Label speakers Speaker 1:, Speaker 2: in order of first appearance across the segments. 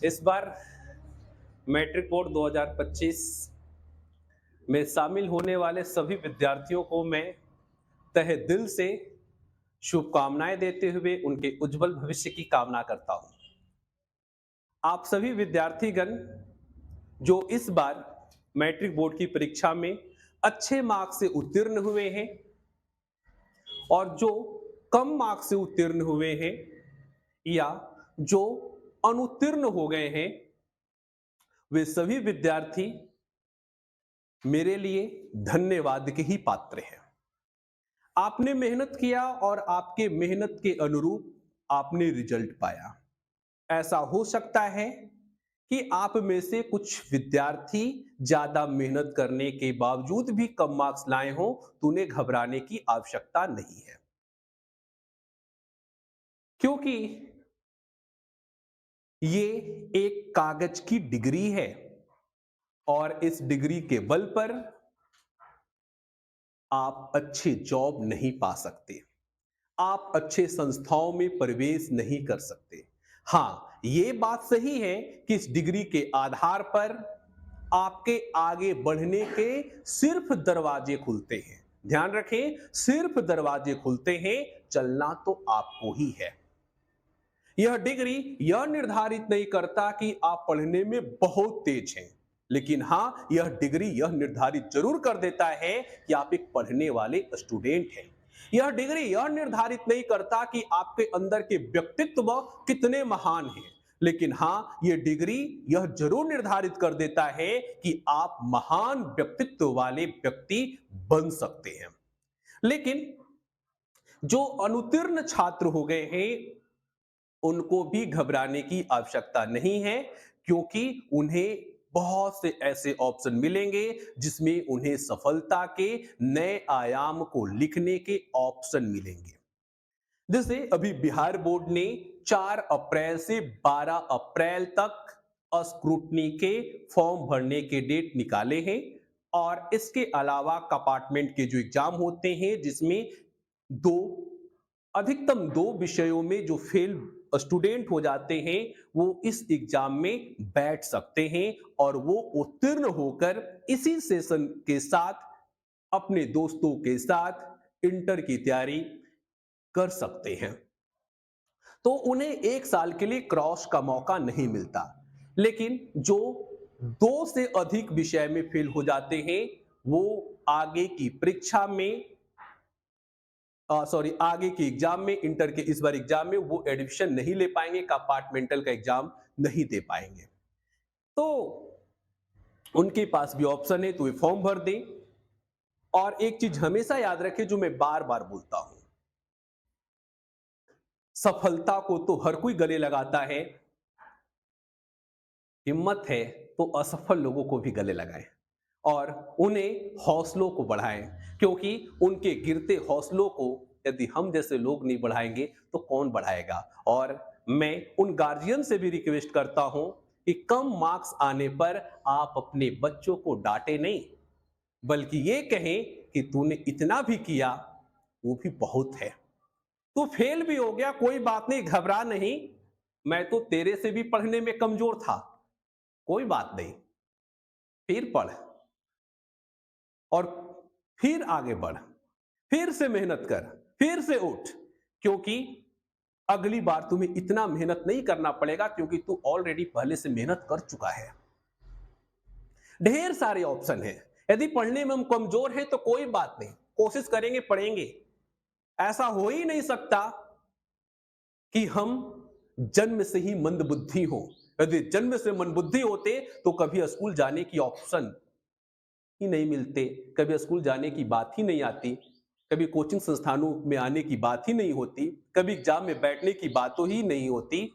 Speaker 1: इस बार matric board 2025 में शामिल होने वाले सभी विद्यार्थियों को मैं तहे दिल से शुभकामनाएं देते हुए उनके उज्जवल भविष्य की कामना करता हूं। आप सभी विद्यार्थीगण जो इस बार मैट्रिक बोर्ड की परीक्षा में अच्छे मार्क्स से उत्तीर्ण हुए हैं और जो कम मार्क्स से उत्तीर्ण हुए हैं या जो अनुत्तीर्ण हो गए हैं, वे सभी विद्यार्थी मेरे लिए धन्यवाद के ही पात्र हैं। आपने मेहनत किया और आपके मेहनत के अनुरूप आपने रिजल्ट पाया। ऐसा हो सकता है कि आप में से कुछ विद्यार्थी ज्यादा मेहनत करने के बावजूद भी कम मार्क्स लाए हों, तो उन्हें घबराने की आवश्यकता नहीं है, क्योंकि ये एक कागज की डिग्री है और इस डिग्री के बल पर आप अच्छे जॉब नहीं पा सकते, आप अच्छे संस्थाओं में प्रवेश नहीं कर सकते। हाँ, ये बात सही है कि इस डिग्री के आधार पर आपके आगे बढ़ने के सिर्फ दरवाजे खुलते हैं। ध्यान रखें, सिर्फ दरवाजे खुलते हैं, चलना तो आपको ही है। यह डिग्री यह निर्धारित नहीं करता कि आप पढ़ने में बहुत तेज हैं, लेकिन हाँ, यह डिग्री यह निर्धारित जरूर कर देता है कि आप एक पढ़ने वाले स्टूडेंट हैं। यह डिग्री यह निर्धारित नहीं करता कि आपके अंदर के व्यक्तित्व कितने महान हैं, लेकिन हाँ, यह डिग्री यह जरूर निर्धारित कर देता है कि आप महान व्यक्तित्व वाले व्यक्ति बन सकते हैं। लेकिन जो अनुत्तीर्ण छात्र हो गए हैं, उनको भी घबराने की आवश्यकता नहीं है, क्योंकि उन्हें बहुत से ऐसे ऑप्शन मिलेंगे जिसमें उन्हें सफलता के नए आयाम को लिखने के ऑप्शन मिलेंगे। जैसे अभी बिहार बोर्ड ने 4 अप्रैल से 12 अप्रैल तक स्क्रूटनी के फॉर्म भरने के डेट निकाले हैं, और इसके अलावा कंपार्टमेंट के जो एग्जाम होते हैं, जिसमें दो अधिकतम 2 विषयों में जो फेल स्टूडेंट हो जाते हैं, वो इस एग्जाम में बैठ सकते हैं और वो उत्तीर्ण होकर इसी सेशन के साथ अपने दोस्तों के साथ इंटर की तैयारी कर सकते हैं। तो उन्हें 1 साल के लिए क्रॉस का मौका नहीं मिलता। लेकिन जो 2 से अधिक विषय में फेल हो जाते हैं, वो आगे की परीक्षा में आगे के एग्जाम में, इंटर के इस बार एग्जाम में वो एडमिशन नहीं ले पाएंगे, कंपार्टमेंटल का एग्जाम नहीं दे पाएंगे। तो उनके पास भी ऑप्शन है, तो वे फॉर्म भर दें। और एक चीज हमेशा याद रखें, जो मैं बार बार बोलता हूं, सफलता को तो हर कोई गले लगाता है, हिम्मत है तो असफल लोगों को भी गले लगाएं और उन्हें हौसलों को बढ़ाएं, क्योंकि उनके गिरते हौसलों को यदि हम जैसे लोग नहीं बढ़ाएंगे तो कौन बढ़ाएगा। और मैं उन गार्जियन से भी रिक्वेस्ट करता हूं कि कम मार्क्स आने पर आप अपने बच्चों को डांटे नहीं, बल्कि ये कहें कि तूने इतना भी किया, वो भी बहुत है। तू फेल भी हो गया, कोई बात नहीं, घबरा नहीं, मैं तो तेरे से भी पढ़ने में कमजोर था, कोई बात नहीं, फिर पढ़ और फिर आगे बढ़, फिर से मेहनत कर, फिर से उठ, क्योंकि अगली बार तुम्हें इतना मेहनत नहीं करना पड़ेगा, क्योंकि तू ऑलरेडी पहले से मेहनत कर चुका है। ढेर सारे ऑप्शन हैं। यदि पढ़ने में हम कमजोर हैं तो कोई बात नहीं, कोशिश करेंगे, पढ़ेंगे। ऐसा हो ही नहीं सकता कि हम जन्म से ही मंदबुद्धि हो। यदि जन्म से मंदबुद्धि होते तो कभी स्कूल जाने की ऑप्शन ही नहीं मिलते, कभी स्कूल जाने की बात ही नहीं आती, कभी कोचिंग संस्थानों में आने की बात ही नहीं होती, कभी एग्जाम में बैठने की बात तो ही नहीं होती।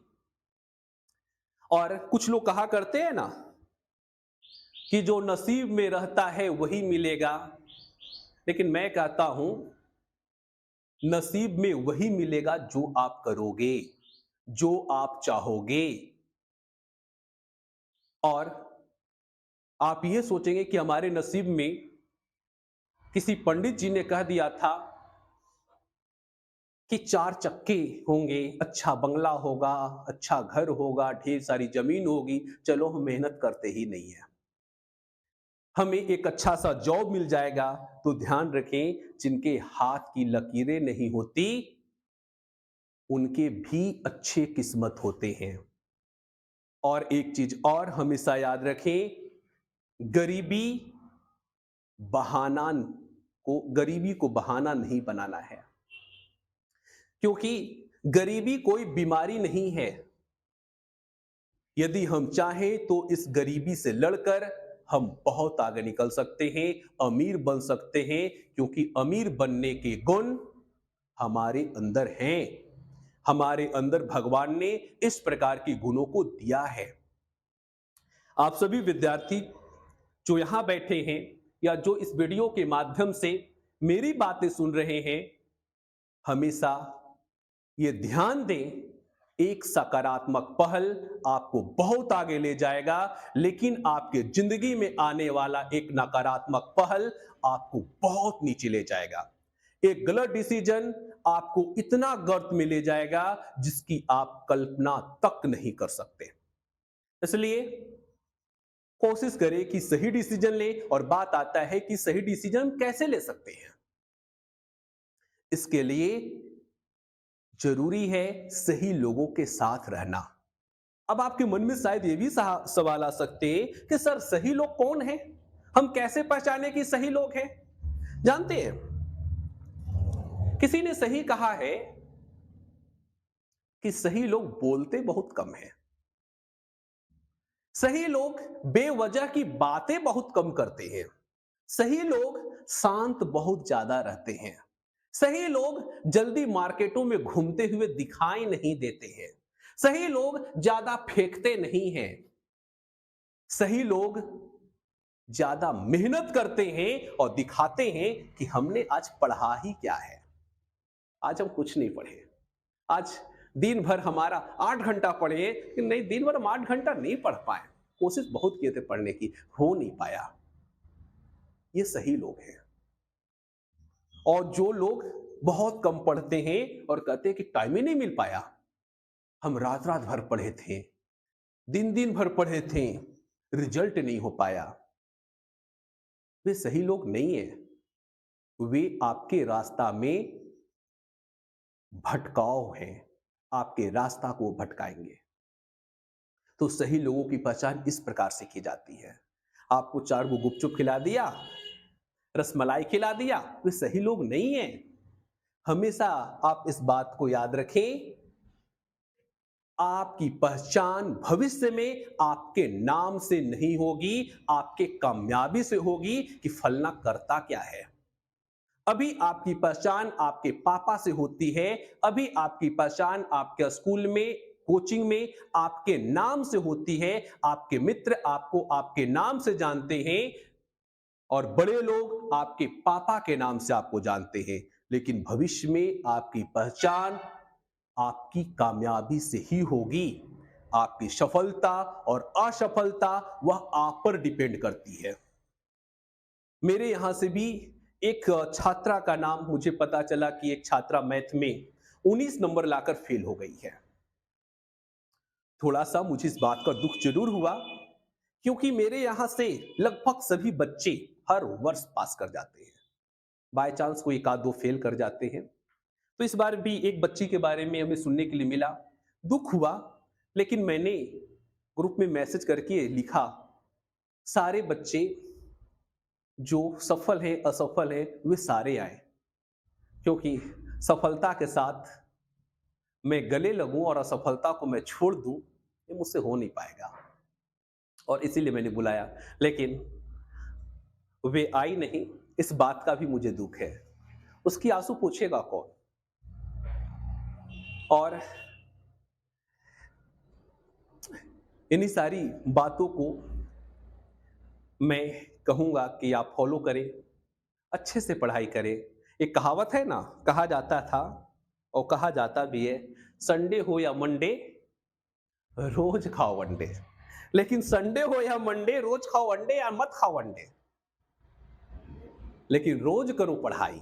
Speaker 1: और कुछ लोग कहा करते हैं ना कि जो नसीब में रहता है वही मिलेगा, लेकिन मैं कहता हूं नसीब में वही मिलेगा जो आप करोगे, जो आप चाहोगे। और आप ये सोचेंगे कि हमारे नसीब में किसी पंडित जी ने कह दिया था कि 4 चक्के होंगे, अच्छा बंगला होगा, अच्छा घर होगा, ढेर सारी ज़मीन होगी, चलो हम मेहनत करते ही नहीं हैं। हमें एक अच्छा-सा जॉब मिल जाएगा, तो ध्यान रखें जिनके हाथ की लकीरें नहीं होती, उनके भी अच्छे किस्मत होते हैं। और एक चीज़ और हमेशा याद रखें, गरीबी बहाना गरीबी को बहाना नहीं बनाना है। क्योंकि गरीबी कोई बीमारी नहीं है। यदि हम चाहें तो इस गरीबी से लड़कर हम बहुत आगे निकल सकते हैं, अमीर बन सकते हैं, क्योंकि अमीर बनने के गुण हमारे अंदर हैं। हमारे अंदर भगवान ने इस प्रकार के गुणों को दिया है। आप सभी विद्यार्थी जो यहां बैठे हैं या जो इस वीडियो के माध्यम से मेरी बातें सुन रहे हैं, हमेशा ये ध्यान दें, एक सकारात्मक पहल आपको बहुत आगे ले जाएगा, लेकिन आपके जिंदगी में आने वाला एक नकारात्मक पहल आपको बहुत नीचे ले जाएगा। एक गलत डिसीजन आपको इतना गर्त में ले जाएगा जिसकी आप कल्पना तक नहीं कर सकते। इसलिए कोशिश करें कि सही डिसीजन ले। और बात आता है कि सही डिसीजन कैसे ले सकते हैं। इसके लिए जरूरी है सही लोगों के साथ रहना। अब आपके मन में शायद ये भी सवाल आ सकते हैं कि सर सही लोग कौन हैं? हम कैसे पहचाने कि सही लोग हैं? जानते हैं, किसी ने सही कहा है कि सही लोग बोलते बहुत कम हैं। सही लोग बेवजह की बातें बहुत कम करते हैं। सही लोग शांत बहुत ज्यादा रहते हैं। सही लोग जल्दी मार्केटों में घूमते हुए दिखाई नहीं देते हैं। सही लोग ज्यादा फेंकते नहीं हैं। सही लोग ज्यादा मेहनत करते हैं और दिखाते हैं कि हमने आज पढ़ा ही क्या है। आज हम कुछ नहीं पढ़े। आज दिन भर हमारा 8 घंटा पढ़े कि नहीं, दिन भर हम 8 घंटा नहीं पढ़ पाए। कोशिश बहुत किए थे पढ़ने की, हो नहीं पाया। ये सही लोग हैं। और जो लोग बहुत कम पढ़ते हैं और कहते हैं कि टाइम ही नहीं मिल पाया, हम रात रात भर पढ़े थे, दिन दिन भर पढ़े थे, रिजल्ट नहीं हो पाया, वे सही लोग नहीं है। वे आपके रास्ता में भटकाव है, आपके रास्ता को भटकाएंगे। तो सही लोगों की पहचान इस प्रकार से की जाती है। आपको 4 गो गुपचुप खिला दिया, रसमलाई खिला दिया, वे सही लोग नहीं है। हमेशा आप इस बात को याद रखें, आपकी पहचान भविष्य में आपके नाम से नहीं होगी, आपके कामयाबी से होगी कि फलना करता क्या है। अभी आपकी पहचान आपके पापा से होती है, अभी आपकी पहचान आपके स्कूल में, कोचिंग में आपके नाम से होती है। आपके मित्र आपको आपके नाम से जानते हैं और बड़े लोग आपके पापा के नाम से आपको जानते हैं। लेकिन भविष्य में आपकी पहचान आपकी कामयाबी से ही होगी। आपकी सफलता और असफलता वह आप पर डिपेंड करती है। मेरे यहां से भी एक छात्रा का नाम मुझे पता चला कि एक छात्रा मैथ में 19 नंबर लाकर फेल हो गई है। थोड़ा सा मुझे इस बात का दुख जरूर हुआ, क्योंकि मेरे यहां से लगभग सभी बच्चे हर वर्ष पास कर जाते हैं। बाय चांस कोई एक आध दो फेल कर जाते हैं। तो इस बार भी एक बच्ची के बारे में हमें सुनने के लिए मिला, दुख हुआ। लेकिन मैंने ग्रुप में मैसेज करके लिखा, सारे बच्चे जो सफल है असफल है वे सारे आए, क्योंकि सफलता के साथ मैं गले लगूं और असफलता को मैं छोड़ दूं, ये मुझसे हो नहीं पाएगा। और इसीलिए मैंने बुलाया, लेकिन वे आई नहीं। इस बात का भी मुझे दुख है। उसकी आंसू पूछेगा कौन? और इन्हीं सारी बातों को मैं कहूंगा कि आप फॉलो करें, अच्छे से पढ़ाई करें। एक कहावत है ना, कहा जाता था और कहा जाता भी है, संडे हो या मंडे रोज खाओ अंडे। लेकिन संडे हो या मंडे रोज खाओ अंडे या मत खाओ अंडे, लेकिन रोज करो पढ़ाई,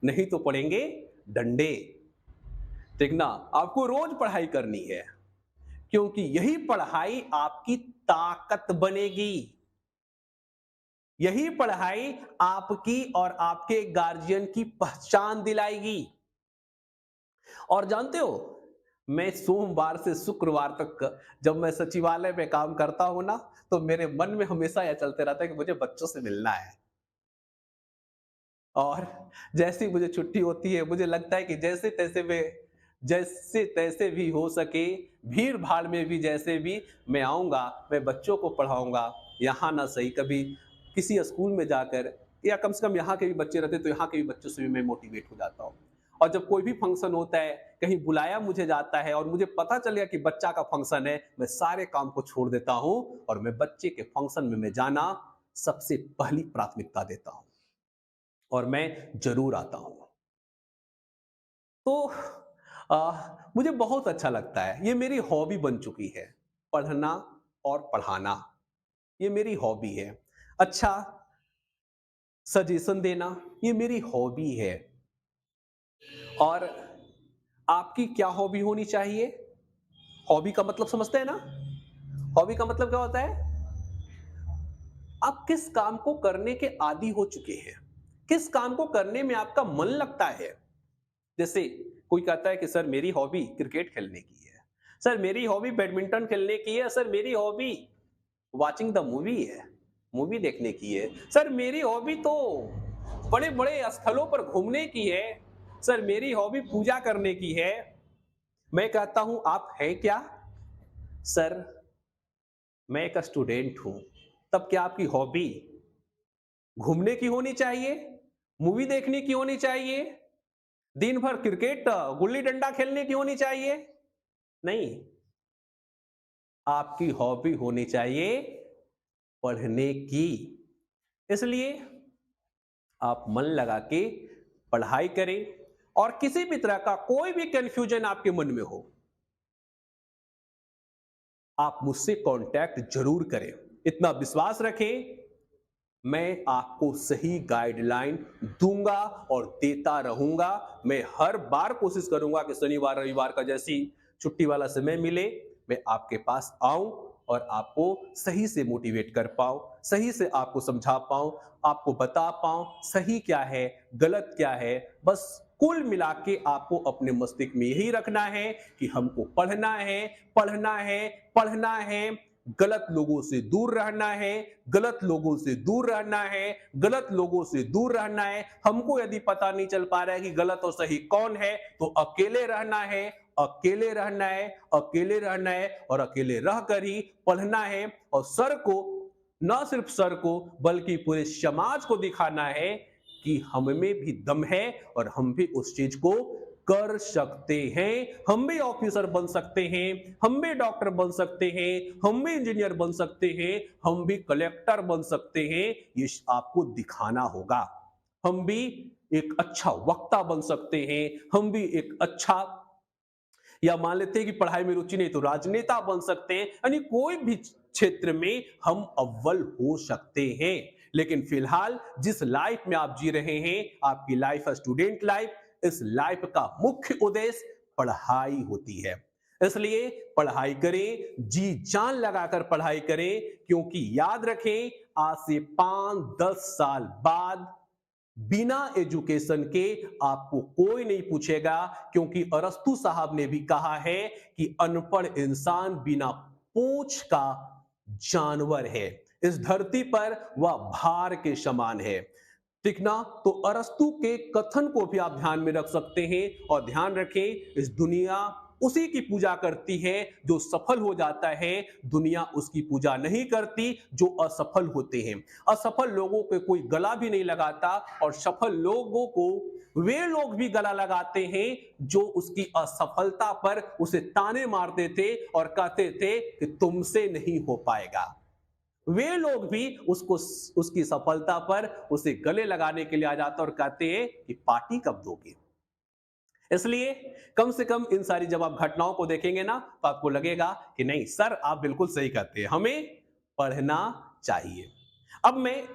Speaker 1: नहीं तो पड़ेंगे डंडे। देखना, आपको रोज पढ़ाई करनी है, क्योंकि यही पढ़ाई आपकी ताकत बनेगी। यही पढ़ाई आपकी और आपके गार्जियन की पहचान दिलाएगी। और जानते हो, मैं सोमवार से शुक्रवार तक जब मैं सचिवालय में काम करता हूं ना, तो मेरे मन में हमेशा यह चलते रहता है कि मुझे बच्चों से मिलना है। और जैसे ही मुझे छुट्टी होती है, मुझे लगता है कि जैसे तैसे भी हो सके, भीड़ भाड़ में भी जैसे भी मैं आऊंगा, मैं बच्चों को पढ़ाऊंगा। यहाँ ना सही, कभी किसी स्कूल में जाकर, या कम से कम यहाँ के भी बच्चे रहते तो यहाँ के भी बच्चों से भी मैं मोटिवेट हो जाता हूँ। और जब कोई भी फंक्शन होता है, कहीं बुलाया मुझे जाता है और मुझे पता चल गया कि बच्चा का फंक्शन है, मैं सारे काम को छोड़ देता हूँ और मैं बच्चे के फंक्शन में मैं जाना सबसे पहली प्राथमिकता देता हूँ, और मैं जरूर आता हूँ। तो मुझे बहुत अच्छा लगता है, ये मेरी हॉबी बन चुकी है। पढ़ना और पढ़ाना, ये मेरी हॉबी है। अच्छा सजेशन देना, ये मेरी हॉबी है। और आपकी क्या हॉबी होनी चाहिए? हॉबी का मतलब समझते हैं ना? हॉबी का मतलब क्या होता है? आप किस काम को करने के आदी हो चुके हैं, किस काम को करने में आपका मन लगता है। जैसे कोई कहता है कि सर मेरी हॉबी क्रिकेट खेलने की है, सर मेरी हॉबी बैडमिंटन खेलने की है, सर मेरी हॉबी वॉचिंग द मूवी है, मूवी देखने की है, सर मेरी हॉबी तो बड़े बड़े स्थलों पर घूमने की है, सर मेरी हॉबी पूजा करने की है। मैं कहता हूं आप है क्या? सर मैं एक स्टूडेंट हूं। तब क्या आपकी हॉबी घूमने की होनी चाहिए, मूवी देखने की होनी चाहिए, दिन भर क्रिकेट गुल्ली डंडा खेलने की होनी चाहिए? नहीं, आपकी हॉबी होनी चाहिए पढ़ने की। इसलिए आप मन लगा के पढ़ाई करें, और किसी भी तरह का कोई भी कंफ्यूजन आपके मन में हो, आप मुझसे कांटेक्ट जरूर करें। इतना विश्वास रखें, मैं आपको सही गाइडलाइन दूंगा और देता रहूंगा। मैं हर बार कोशिश करूंगा कि शनिवार रविवार का जैसी छुट्टी वाला समय मिले, मैं आपके पास आऊं और आपको सही से मोटिवेट कर पाऊं, सही से आपको समझा पाऊं, आपको बता पाऊं सही क्या है, गलत क्या है। बस कुल मिला के आपको अपने मस्तिष्क में यही रखना है कि हमको पढ़ना है, पढ़ना है, पढ़ना है, गलत लोगों से दूर रहना है, गलत लोगों से दूर रहना है, गलत लोगों से दूर रहना है। हमको यदि पता नहीं चल पा रहा है कि गलत और सही कौन है, तो अकेले रहना है, अकेले रहना है, अकेले रहना है, और अकेले रहकर ही पढ़ना है। और सर को, न सिर्फ सर को बल्कि पूरे समाज को दिखाना है कि हम में भी दम है और हम भी उस चीज को कर सकते हैं। हम भी ऑफिसर बन सकते हैं, हम भी डॉक्टर बन सकते हैं, हम भी इंजीनियर बन सकते हैं, हम भी कलेक्टर बन सकते हैं। ये आपको दिखाना होगा। हम भी एक अच्छा वक्ता बन सकते हैं, हम भी एक अच्छा, या मान लेते हैं कि पढ़ाई में रुचि नहीं तो राजनेता बन सकते हैं। यानी कोई भी क्षेत्र में हम अव्वल हो सकते हैं। लेकिन फिलहाल जिस लाइफ में आप जी रहे हैं, आपकी लाइफ है स्टूडेंट लाइफ, इस लाइफ का मुख्य उद्देश्य पढ़ाई होती है। इसलिए पढ़ाई करें, जी जान लगाकर पढ़ाई करें, क्योंकि याद रखें आज से 5-10 साल बाद बिना एजुकेशन के आपको कोई नहीं पूछेगा, क्योंकि अरस्तु साहब ने भी कहा है कि अनपढ़ इंसान बिना पूंछ का जानवर है, इस धरती पर वह भार के समान है। ठीक ना? तो अरस्तु के कथन को भी आप ध्यान में रख सकते हैं, और ध्यान रखें इस दुनिया उसी की पूजा करती है जो सफल हो जाता है, दुनिया उसकी पूजा नहीं करती जो असफल होते हैं। असफल लोगों पे कोई गला भी नहीं लगाता, और सफल लोगों को वे लोग भी गला लगाते हैं जो उसकी असफलता पर उसे ताने मारते थे और कहते थे कि तुमसे नहीं हो पाएगा। वे लोग भी उसको, उसकी सफलता पर उसे गले लगाने के लिए आ जाते और कहते हैं कि पार्टी कब दोगे। इसलिए कम से कम इन सारी जब आप घटनाओं को देखेंगे ना, तो आपको लगेगा कि नहीं सर आप बिल्कुल सही कहते हैं, हमें पढ़ना चाहिए। अब मैं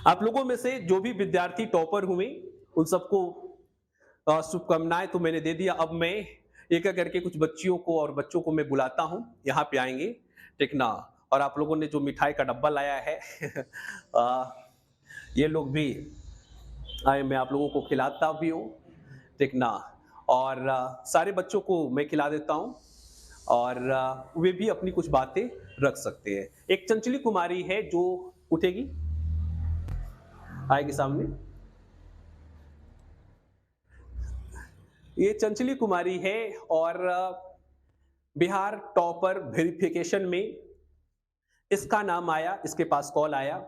Speaker 1: आप लोगों में से जो भी विद्यार्थी टॉपर हुए, उन सबको शुभकामनाएं तो मैंने दे दिया। अब मैं एक एक करके कुछ बच्चियों को और बच्चों को मैं बुलाता हूँ, यहाँ पे आएंगे, ठीक ना। और आप लोगों ने जो मिठाई का डब्बा लाया है आ, ये लोग भी आए, मैं आप लोगों को खिलाता भी हूँ, ठीक ना। और सारे बच्चों को मैं खिला देता हूँ, और वे भी अपनी कुछ बातें रख सकते हैं। एक चंचली कुमारी है जो उठेगी, आएगी सामने। ये चंचली कुमारी है, और बिहार टॉपर वेरिफिकेशन में इसका नाम आया, इसके पास कॉल आया।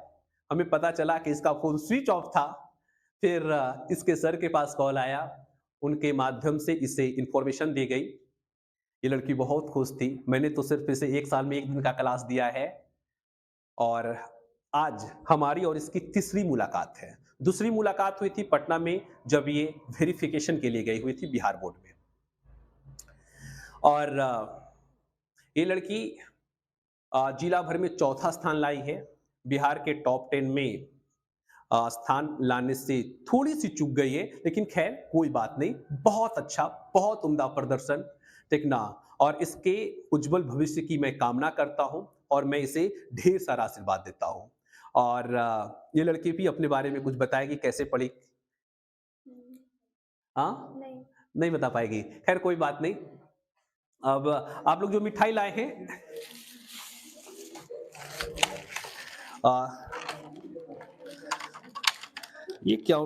Speaker 1: हमें पता चला कि इसका फोन स्विच ऑफ था। फिर इसके सर के पास कॉल आया, उनके माध्यम से इसे इंफॉर्मेशन दी गई। ये लड़की बहुत खुश थी। मैंने तो सिर्फ इसे 1 साल में 1 दिन का क्लास दिया है, और आज हमारी और इसकी तीसरी मुलाकात है। दूसरी मुलाकात हुई थी पटना में, जब ये वेरिफिकेशन के लिए गई हुई थी बिहार बोर्ड में। और ये लड़की जिला भर में चौथा स्थान लाई है। बिहार के टॉप 10 में स्थान लाने से थोड़ी सी चूक गई है, लेकिन खैर कोई बात नहीं। बहुत अच्छा, बहुत उम्दा प्रदर्शन, ठीक ना। और इसके उज्जवल भविष्य की मैं कामना करता हूं, और मैं इसे ढेर सारा आशीर्वाद देता हूं। और ये लड़की भी अपने बारे में कुछ बताएगी, कैसे पढ़ी। हाँ, नहीं नहीं बता पाएगी, खैर कोई बात नहीं। अब आप लोग जो मिठाई लाए हैं, ये क्या,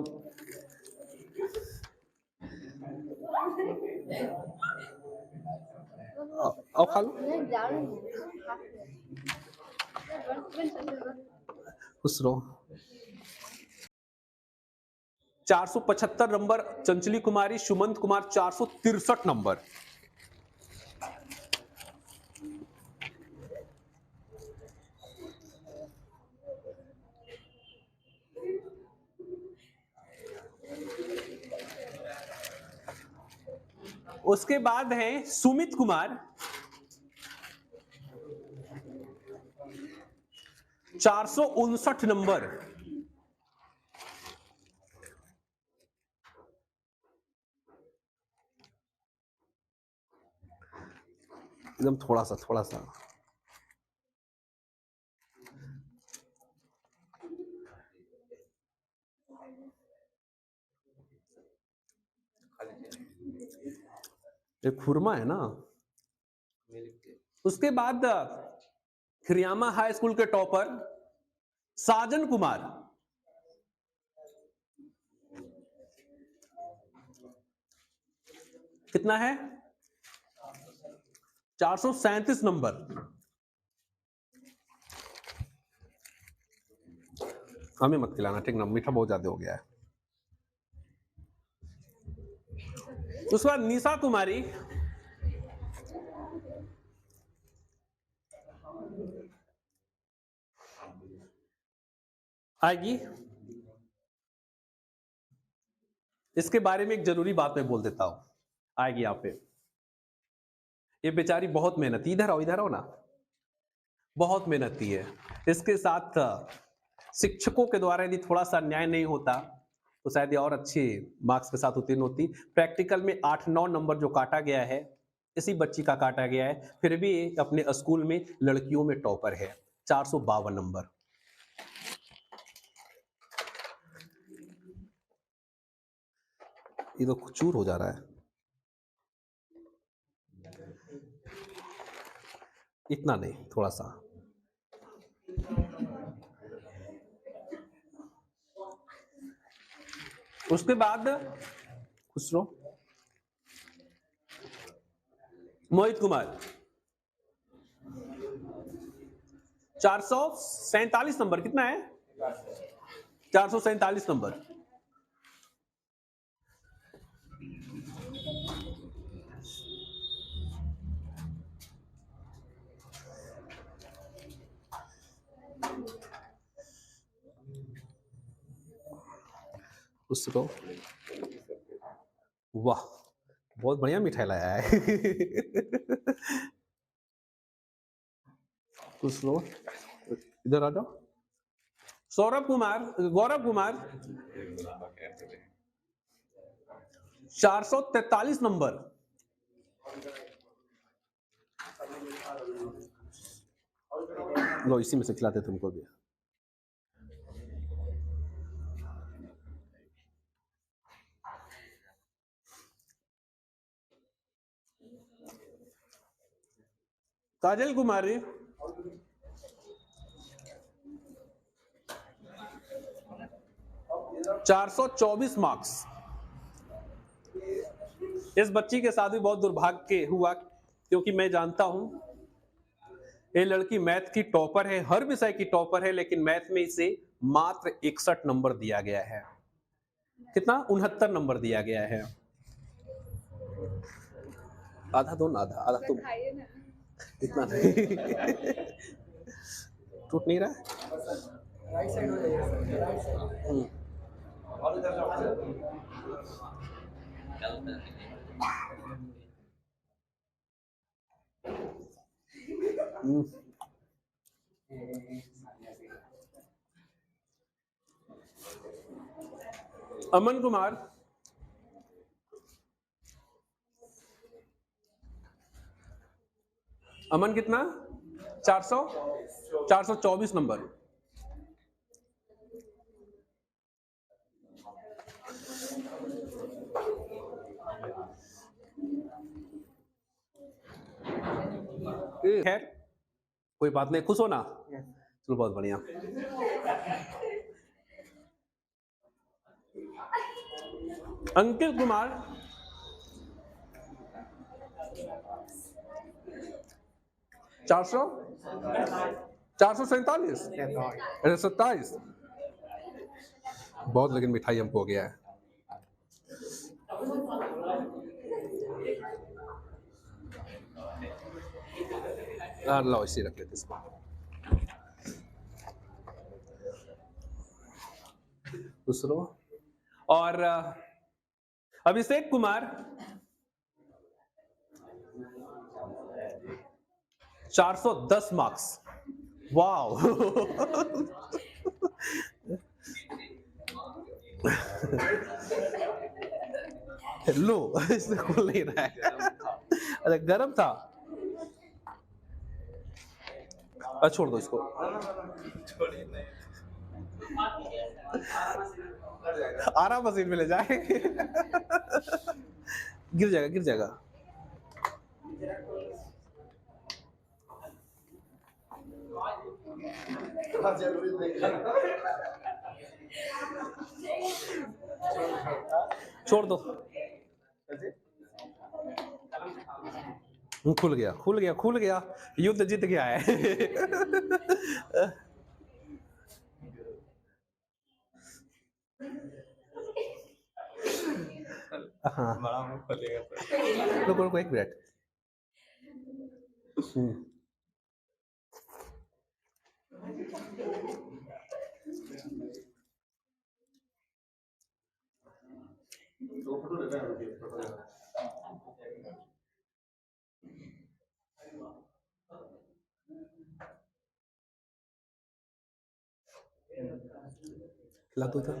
Speaker 1: आओ खा लो, खुश रहो। 475 नंबर चंचली कुमारी, सुमंत कुमार 463 नंबर। उसके बाद है सुमित कुमार 459 नंबर। एकदम थोड़ा सा एक खुरमा है ना। उसके बाद खिरियामा हाई स्कूल के टॉपर साजन कुमार, कितना है, 437 नंबर। हमें मत खिलाना, ठीक ना, मीठा बहुत ज्यादा हो गया है। उसके बाद निशा कुमारी आएगी। इसके बारे में एक जरूरी बात मैं बोल देता हूं, आएगी यहाँ पे। ये बेचारी बहुत मेहनती, इधर आओ ना, बहुत मेहनती है। इसके साथ शिक्षकों के द्वारा यदि थोड़ा सा न्याय नहीं होता तो शायद ये और अच्छे मार्क्स के साथ उत्तीर्ण होती। प्रैक्टिकल में 8-9 नंबर जो काटा गया है, इसी बच्ची का काटा गया है। फिर भी ये अपने स्कूल में लड़कियों में टॉपर है, 452 नंबर। ये तो चूर हो जा रहा है, इतना नहीं, थोड़ा सा। उसके बाद खुश रहो, मोहित कुमार 447 नंबर। कितना है, 447 नंबर। खुश रहो। वाह, बहुत बढ़िया मिठाई लाया है। खुश रहो, इधर आ जाओ। सौरभ कुमार, गौरव कुमार 443 नंबर। लो इसी में से खिलाते तुमको भी। काजल कुमारी 424 मार्क्स। इस बच्ची के साथ भी बहुत दुर्भाग्य हुआ, क्योंकि मैं जानता हूं ये लड़की मैथ की टॉपर है, हर विषय की टॉपर है, लेकिन मैथ में इसे मात्र 61 नंबर दिया गया है। कितना? 69 नंबर दिया गया है। आधा दो ना, आधा आधा तुम। इतना नहीं टूट नहीं रहा है। अमन कुमार 424 नंबर। खैर कोई बात नहीं, खुश हो ना? चलो बहुत बढ़िया। अंकित कुमार 447 27। बहुत लेकिन मिठाई हमको हो गया है। लो इसे रख लेते इसको। दूसरो और अभिषेक कुमार 410 मार्क्स। वाओ लो इसमें खोल नहीं रहा है। अरे गर्म था। छोड़ दो इसको। आराम मशीन में ले जाए। गिर जाएगा गिर जाएगा। छोड़ दो। खुल गया खुल गया खुल गया। युद्ध जीत गया है। हाँ रुको एक मिनट। खिला दो था।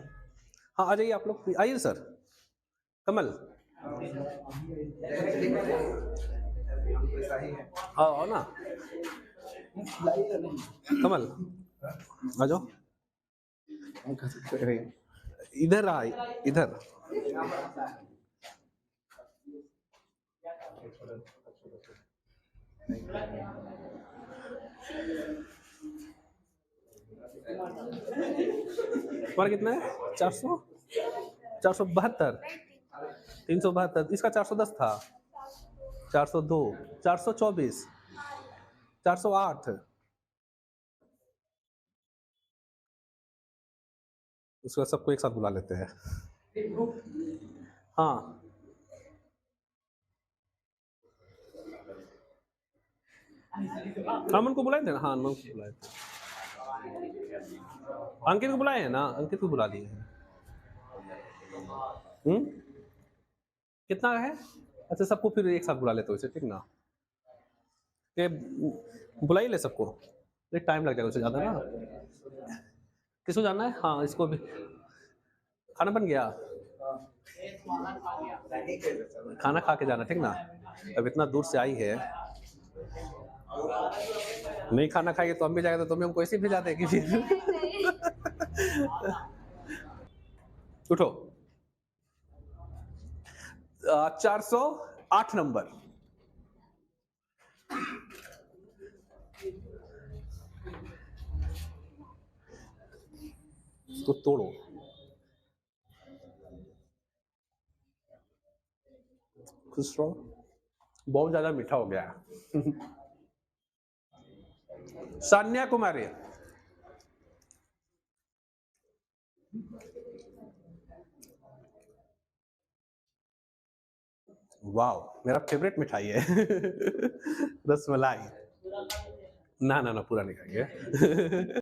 Speaker 1: हाँ आ जाइए आप लोग, आइए सर। कमल आओ ना। कमल आ जाओ। इधर आ इधर। तुम्हारा कितना है? 400 472 372। इसका 410 था। 402 424 408। उसका सबको एक साथ बुला लेते हैं। हाँ अमन को बुलाए थे ना? हाँ अमन को बुलाए थे। अंकित को बुलाए हैं ना? अंकित को बुला लिए हैं। कितना है? अच्छा सबको फिर एक साथ बुला लेते हो इसे, ठीक ना? ये बुला ही ले सबको, टाइम लग जाएगा उससे ज्यादा ना। किसको जाना है? हाँ इसको भी। खाना बन गया? खाना खा के जाना, ठीक ना? अब इतना दूर से आई है, नहीं खाना खाएगी तो हम भी जाएंगे, तो तुम्हें हमको ऐसे ही भेजा देगी फिर। उठो। 408 नंबर। इसको तोड़ो। खुश रहो। बहुत ज्यादा मीठा हो गया। सान्या कुमारी। वाह, मेरा फेवरेट मिठाई है। रसमलाई। ना ना ना, पूरा नहीं खाएंगे।